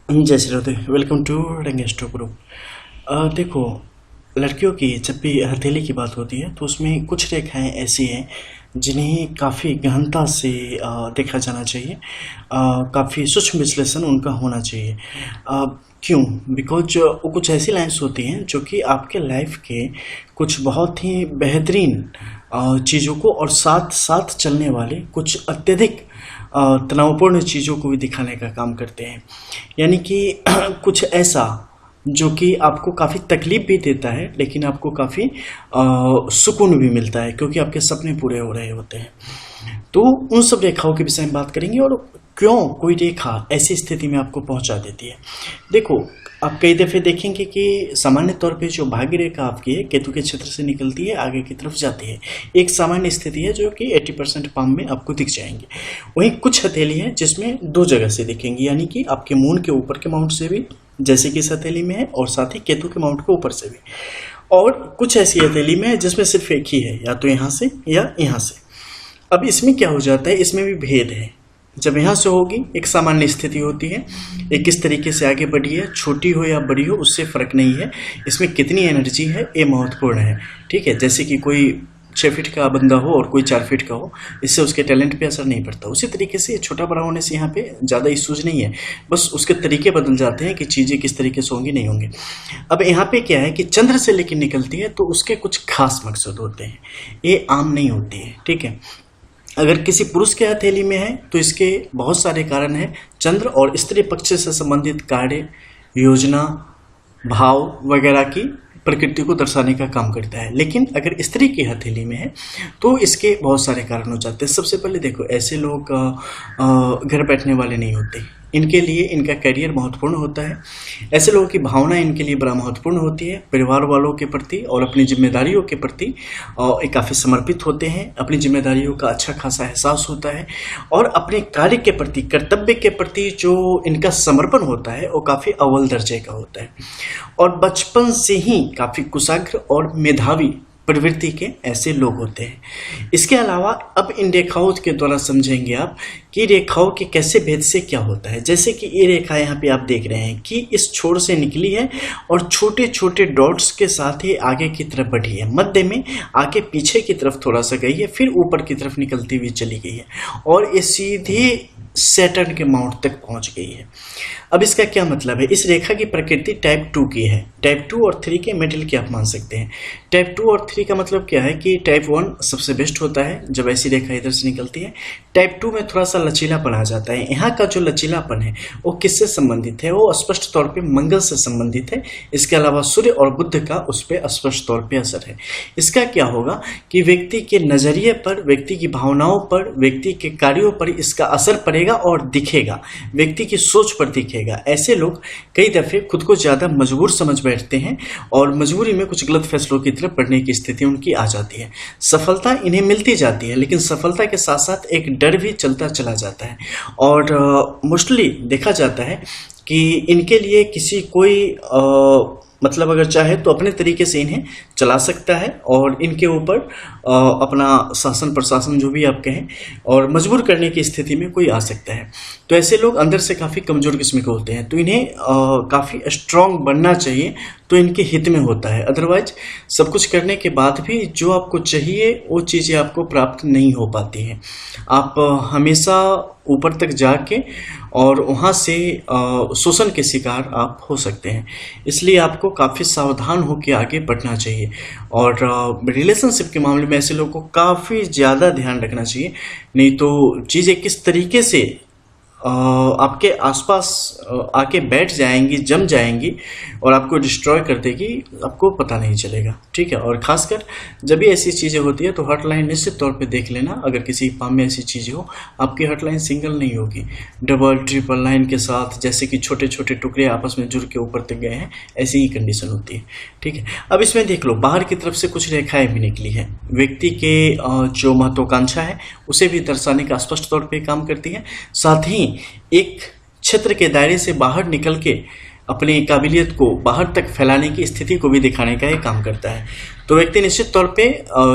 जय Shri Radhe. Welcome to रंगेस्टो group. देखो, लड़कियों की जब भी हथेली की बात होती है तो उसमें कुछ रेखाएं ऐसी हैं जिन्हें काफ़ी गहनता से देखा जाना चाहिए। काफ़ी सूक्ष्म विश्लेषण उनका होना चाहिए। क्यों? बिकॉज वो कुछ ऐसी लाइन्स होती हैं जो कि आपके लाइफ के कुछ बहुत ही बेहतरीन चीज़ों को और साथ साथ चलने वाले कुछ अत्यधिक तनावपूर्ण चीज़ों को भी दिखाने का काम करते हैं। यानी कि कुछ ऐसा जो कि आपको काफ़ी तकलीफ भी देता है लेकिन आपको काफ़ी सुकून भी मिलता है क्योंकि आपके सपने पूरे हो रहे होते हैं। तो उन सब रेखाओं के विषय में बात करेंगे और क्यों कोई रेखा ऐसी स्थिति में आपको पहुंचा देती है। देखो, आप कई दफ़े देखेंगे कि सामान्य तौर पे जो भाग्य रेखा आपकी है केतु के क्षेत्र से निकलती है, आगे की तरफ जाती है। एक सामान्य स्थिति है जो कि 80% पाम में आपको दिख जाएंगे। वहीं कुछ हथेली है जिसमें दो जगह से दिखेंगी, यानी कि आपके मून के ऊपर के माउंट से भी, जैसे कि इस हथेली में है, और साथ ही केतु के माउंट के ऊपर से भी। और कुछ ऐसी हथेली में है जिसमें सिर्फ एक ही है, या तो यहाँ से या यहाँ से। अब इसमें क्या हो जाता है, इसमें भी भेद है। जब यहाँ से होगी एक सामान्य स्थिति होती है, ये किस तरीके से आगे बढ़ी है, छोटी हो या बड़ी हो उससे फर्क नहीं है, इसमें कितनी एनर्जी है ये महत्वपूर्ण है। ठीक है, जैसे कि कोई 6 फीट का बंदा हो और कोई 4 फीट का हो, इससे उसके टैलेंट पे असर नहीं पड़ता। उसी तरीके से छोटा बड़ा होने से यहाँ पे ज़्यादा इश्यूज नहीं है, बस उसके तरीके बदल जाते हैं कि चीज़ें किस तरीके से होंगी नहीं होंगी। अब यहाँ पे क्या है कि चंद्र से लेकर निकलती है तो उसके कुछ खास मकसद होते हैं, ये आम नहीं होती है। ठीक है, अगर किसी पुरुष के हथेली में है तो इसके बहुत सारे कारण हैं। चंद्र और स्त्री पक्ष से संबंधित कार्य, योजना, भाव वगैरह की प्रकृति को दर्शाने का काम करता है। लेकिन अगर स्त्री की हथेली में है तो इसके बहुत सारे कारण हो जाते हैं। सबसे पहले देखो, ऐसे लोग घर बैठने वाले नहीं होते, इनके लिए इनका करियर महत्वपूर्ण होता है। ऐसे लोगों की भावना इनके लिए बड़ा महत्वपूर्ण होती है, परिवार वालों के प्रति और अपनी जिम्मेदारियों के प्रति ये काफ़ी समर्पित होते हैं। अपनी जिम्मेदारियों का अच्छा खासा एहसास होता है और अपने कार्य के प्रति, कर्तव्य के प्रति जो इनका समर्पण होता है वो काफ़ी अव्वल दर्जे का होता है। और बचपन से ही काफ़ी कुशाग्र और मेधावी प्रवृत्ति के ऐसे लोग होते हैं। इसके अलावा अब इन रेखाओं के द्वारा समझेंगे आप कि रेखाओं के कैसे भेद से क्या होता है। जैसे कि ये रेखा यहाँ पे आप देख रहे हैं कि इस छोर से निकली है और छोटे छोटे डॉट्स के साथ ही आगे की तरफ बढ़ी है, मध्य में आके पीछे की तरफ थोड़ा सा गई है, फिर ऊपर की तरफ निकलती हुई चली गई है और ये सीधे सैटर्न के माउंट तक पहुंच गई है। अब इसका क्या मतलब है, इस रेखा की प्रकृति टाइप 2 की है। टाइप 2 और 3 के मिडिल की आप मान सकते हैं। टाइप 2 और 3 का मतलब क्या है कि टाइप 1 सबसे बेस्ट होता है जब ऐसी रेखा इधर से निकलती है। टाइप 2 में थोड़ा सा लचीलापन आ जाता है। यहाँ का जो लचीलापन है वो किससे संबंधित है, वो स्पष्ट तौर पे मंगल से संबंधित है। इसके अलावा सूर्य और बुध का उस पर स्पष्ट तौर पे असर है। इसका क्या होगा कि व्यक्ति के नजरिए पर, व्यक्ति की भावनाओं पर, व्यक्ति के कार्यों पर इसका असर पड़ेगा और दिखेगा, व्यक्ति की सोच पर दिखेगा। ऐसे लोग कई दफे खुद को ज्यादा मजबूर समझ बैठते हैं और मजबूरी में कुछ गलत फैसलों की तरफ बढ़ने की स्थिति उनकी आ जाती है। सफलता इन्हें मिलती जाती है लेकिन सफलता के साथ साथ एक डर भी चलता चला जाता है और मोस्टली देखा जाता है कि इनके लिए किसी कोई मतलब अगर चाहे तो अपने तरीके से इन्हें चला सकता है और इनके ऊपर अपना शासन प्रशासन जो भी आप कहें और मजबूर करने की स्थिति में कोई आ सकता है। तो ऐसे लोग अंदर से काफ़ी कमज़ोर किस्म के होते हैं, तो इन्हें काफ़ी स्ट्रांग बनना चाहिए, तो इनके हित में होता है। अदरवाइज सब कुछ करने के बाद भी जो आपको चाहिए वो चीज़ें आपको प्राप्त नहीं हो पाती हैं। आप हमेशा ऊपर तक जाके और वहाँ से शोषण के शिकार आप हो सकते हैं। इसलिए आपको काफ़ी सावधान होकर आगे बढ़ना चाहिए और रिलेशनशिप के मामले में ऐसे लोगों को काफ़ी ज़्यादा ध्यान रखना चाहिए, नहीं तो चीज़ें किस तरीके से आपके आसपास आके बैठ जाएंगी, जम जाएंगी और आपको डिस्ट्रॉय कर देगी, आपको पता नहीं चलेगा। ठीक है, और खासकर जब भी ऐसी चीज़ें होती है तो हॉटलाइन निश्चित तौर पे देख लेना। अगर किसी पाम में ऐसी चीज़ें हो, आपकी हॉटलाइन सिंगल नहीं होगी, डबल ट्रिपल लाइन के साथ, जैसे कि छोटे छोटे टुकड़े आपस में जुड़ के ऊपर तक गए हैं, ऐसी ही कंडीशन होती है। ठीक है, अब इसमें देख लो बाहर की तरफ से कुछ रेखाएं भी निकली है, व्यक्ति के जो महत्वाकांक्षा है उसे भी दर्शाने का स्पष्ट तौर पर काम करती है। साथ ही एक क्षेत्र के दायरे से बाहर निकल के अपनी काबिलियत को बाहर तक फैलाने की स्थिति को भी दिखाने का ये काम करता है। तो व्यक्ति निश्चित तौर पे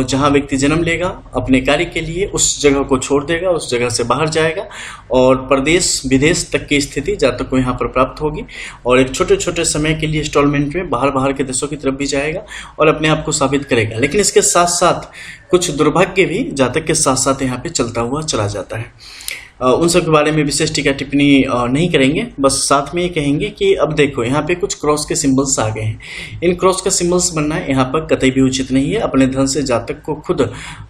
जहाँ व्यक्ति जन्म लेगा अपने कार्य के लिए उस जगह को छोड़ देगा, उस जगह से बाहर जाएगा और प्रदेश विदेश तक की स्थिति जातक को यहाँ पर प्राप्त होगी और एक छोटे छोटे समय के लिए इंस्टॉलमेंट में बाहर के देशों की तरफ भी जाएगा और अपने आप को साबित करेगा। लेकिन इसके साथ साथ कुछ दुर्भाग्य भी जातक के साथ साथ यहाँ पे चलता हुआ चला जाता है। उन सब के बारे में विशेष टीका टिप्पणी नहीं करेंगे, बस साथ में ये कहेंगे कि अब देखो यहाँ पे कुछ क्रॉस के सिंबल्स आ गए हैं। इन क्रॉस का सिंबल्स बनना यहाँ पर कतई भी उचित नहीं है। अपने धन से जातक को खुद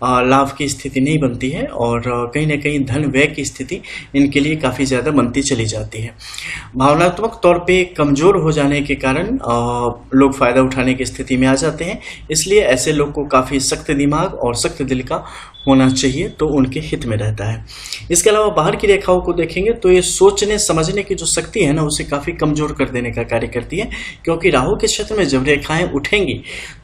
लाभ की स्थिति नहीं बनती है और कहीं ना कहीं धन व्यय की स्थिति इनके लिए काफ़ी ज़्यादा बनती चली जाती है। भावनात्मक तौर पर कमज़ोर हो जाने के कारण लोग फ़ायदा उठाने की स्थिति में आ जाते हैं। इसलिए ऐसे लोग को काफ़ी सख्त दिमाग और सख्त दिल का होना चाहिए, तो उनके हित में रहता है। इसके अलावा बाहर की रेखाओं को देखेंगे तो ये सोचने समझने की जो शक्ति है ना उसे काफ़ी कमज़ोर कर देने का कार्य करती है, क्योंकि राहु के क्षेत्र में जब रेखाएं उठेंगी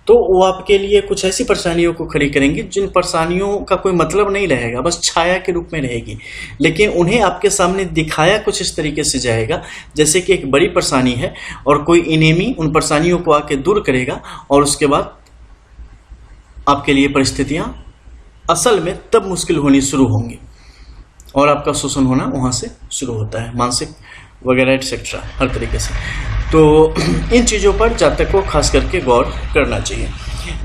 तो वो आपके लिए कुछ ऐसी परेशानियों को खड़ी करेंगी जिन परेशानियों का कोई मतलब नहीं रहेगा, बस छाया के रूप में रहेगी। लेकिन उन्हें आपके सामने दिखाया कुछ इस तरीके से जाएगा जैसे कि एक बड़ी परेशानी है और कोई इनेमी उन परेशानियों को आके दूर करेगा और उसके बाद आपके लिए परिस्थितियाँ असल में तब मुश्किल होनी शुरू होंगी और आपका शोषण होना वहाँ से शुरू होता है, मानसिक वगैरह एटसेट्रा हर तरीके से। तो इन चीज़ों पर जातक को खास करके गौर करना चाहिए।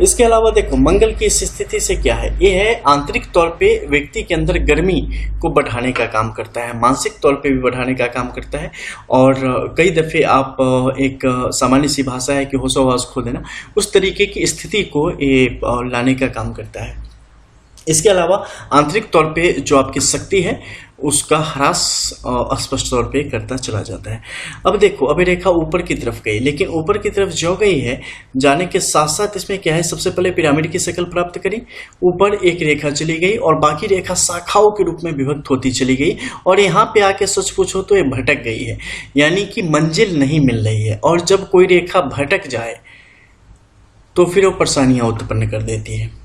इसके अलावा देखो मंगल की इस स्थिति से क्या है, ये है आंतरिक तौर पे व्यक्ति के अंदर गर्मी को बढ़ाने का काम करता है, मानसिक तौर पे भी बढ़ाने का काम करता है। और कई दफ़े आप एक सामान्य सी भाषा है कि होशोहवास खो देना, उस तरीके की स्थिति को ये लाने का काम करता है। इसके अलावा आंतरिक तौर पे जो आपकी शक्ति है उसका ह्रास स्पष्ट तौर पे करता चला जाता है। अब देखो अभी रेखा ऊपर की तरफ गई, लेकिन ऊपर की तरफ जो गई है जाने के साथ साथ इसमें क्या है, सबसे पहले पिरामिड की शक्ल प्राप्त करी, ऊपर एक रेखा चली गई और बाकी रेखा शाखाओं के रूप में विभक्त होती चली गई और यहाँ पे आके सच पूछो तो ये भटक गई है, यानी कि मंजिल नहीं मिल रही है। और जब कोई रेखा भटक जाए तो फिर वो परेशानियाँ उत्पन्न कर देती है।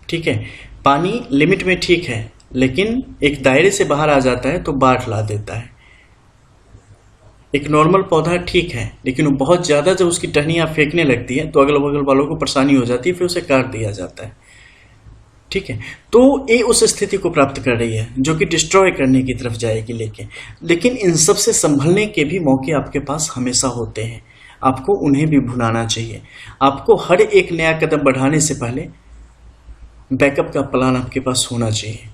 ठीक है, पानी लिमिट में ठीक है, लेकिन एक दायरे से बाहर आ जाता है तो बाढ़ ला देता है। एक नॉर्मल पौधा ठीक है, लेकिन वो बहुत ज़्यादा जब उसकी टहनियाँ फेंकने लगती है तो अगल बगल वालों को परेशानी हो जाती है, फिर उसे काट दिया जाता है। ठीक है, तो ये उस स्थिति को प्राप्त कर रही है जो कि डिस्ट्रॉय करने की तरफ जाएगी लेके। लेकिन इन सब से संभलने के भी मौके आपके पास हमेशा होते हैं, आपको उन्हें भी भुनाना चाहिए। आपको हर एक नया कदम बढ़ाने से पहले बैकअप का प्लान आपके पास होना चाहिए।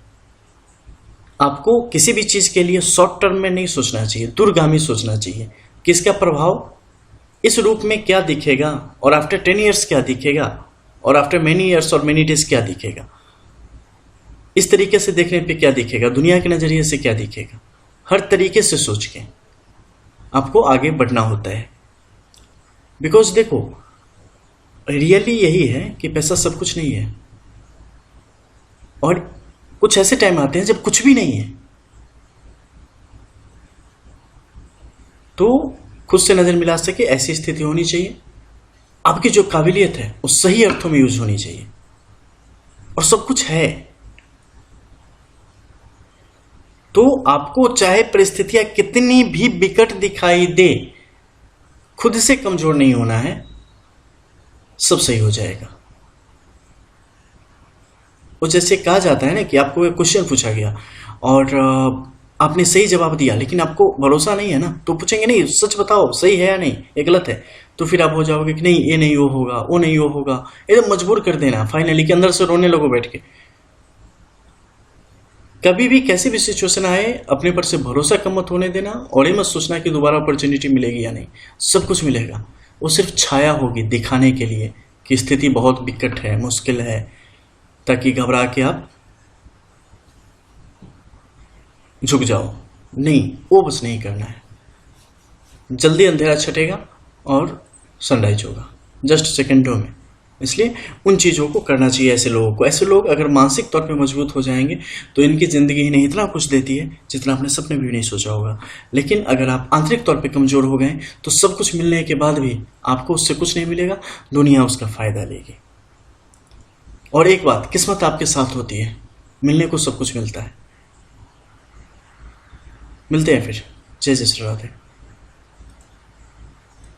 आपको किसी भी चीज़ के लिए शॉर्ट टर्म में नहीं सोचना चाहिए, दूरगामी सोचना चाहिए कि इसका प्रभाव इस रूप में क्या दिखेगा और आफ्टर 10 ईयर्स क्या दिखेगा और आफ्टर मैनी ईयर्स और मैनी डेज क्या दिखेगा, इस तरीके से देखने पे क्या दिखेगा, दुनिया के नज़रिए से क्या दिखेगा। हर तरीके से सोच के आपको आगे बढ़ना होता है। बिकॉज देखो रियली यही है कि पैसा सब कुछ नहीं है और कुछ ऐसे टाइम आते हैं जब कुछ भी नहीं है, तो खुद से नजर मिला सके ऐसी स्थिति होनी चाहिए। आपकी जो काबिलियत है वो सही अर्थों में यूज होनी चाहिए और सब कुछ है। तो आपको चाहे परिस्थितियां कितनी भी विकट दिखाई दे, खुद से कमजोर नहीं होना है, सब सही हो जाएगा। वो जैसे कहा जाता है ना कि आपको एक क्वेश्चन पूछा गया और आपने सही जवाब दिया, लेकिन आपको भरोसा नहीं है ना, तो पूछेंगे नहीं सच बताओ सही है या नहीं, ये गलत है, तो फिर आप हो जाओगे कि नहीं ये नहीं वो होगा, वो नहीं वो होगा, एकदम मजबूर कर देना फाइनली के अंदर से रोने लगो बैठ के। कभी भी कैसे भी सिचुएशन आए अपने पर से भरोसा कम मत होने देना और ये मत सोचना कि दोबारा अपॉर्चुनिटी मिलेगी या नहीं, सब कुछ मिलेगा। वो सिर्फ छाया होगी दिखाने के लिए कि स्थिति बहुत विकट है, मुश्किल है, ताकि घबरा के आप झुक जाओ। नहीं, वो बस नहीं करना है। जल्दी अंधेरा छटेगा और सनराइज होगा जस्ट सेकेंडों में, इसलिए उन चीज़ों को करना चाहिए ऐसे लोगों को। ऐसे लोग अगर मानसिक तौर पे मजबूत हो जाएंगे तो इनकी ज़िंदगी इन्हें इतना कुछ देती है जितना आपने सपने भी नहीं सोचा होगा। लेकिन अगर आप आंतरिक तौर पे कमज़ोर हो गए तो सब कुछ मिलने के बाद भी आपको उससे कुछ नहीं मिलेगा, दुनिया उसका फ़ायदा लेगी। और एक बात, किस्मत आपके साथ होती है, मिलने को सब कुछ मिलता है। मिलते हैं फिर। जय जय श्री राधे।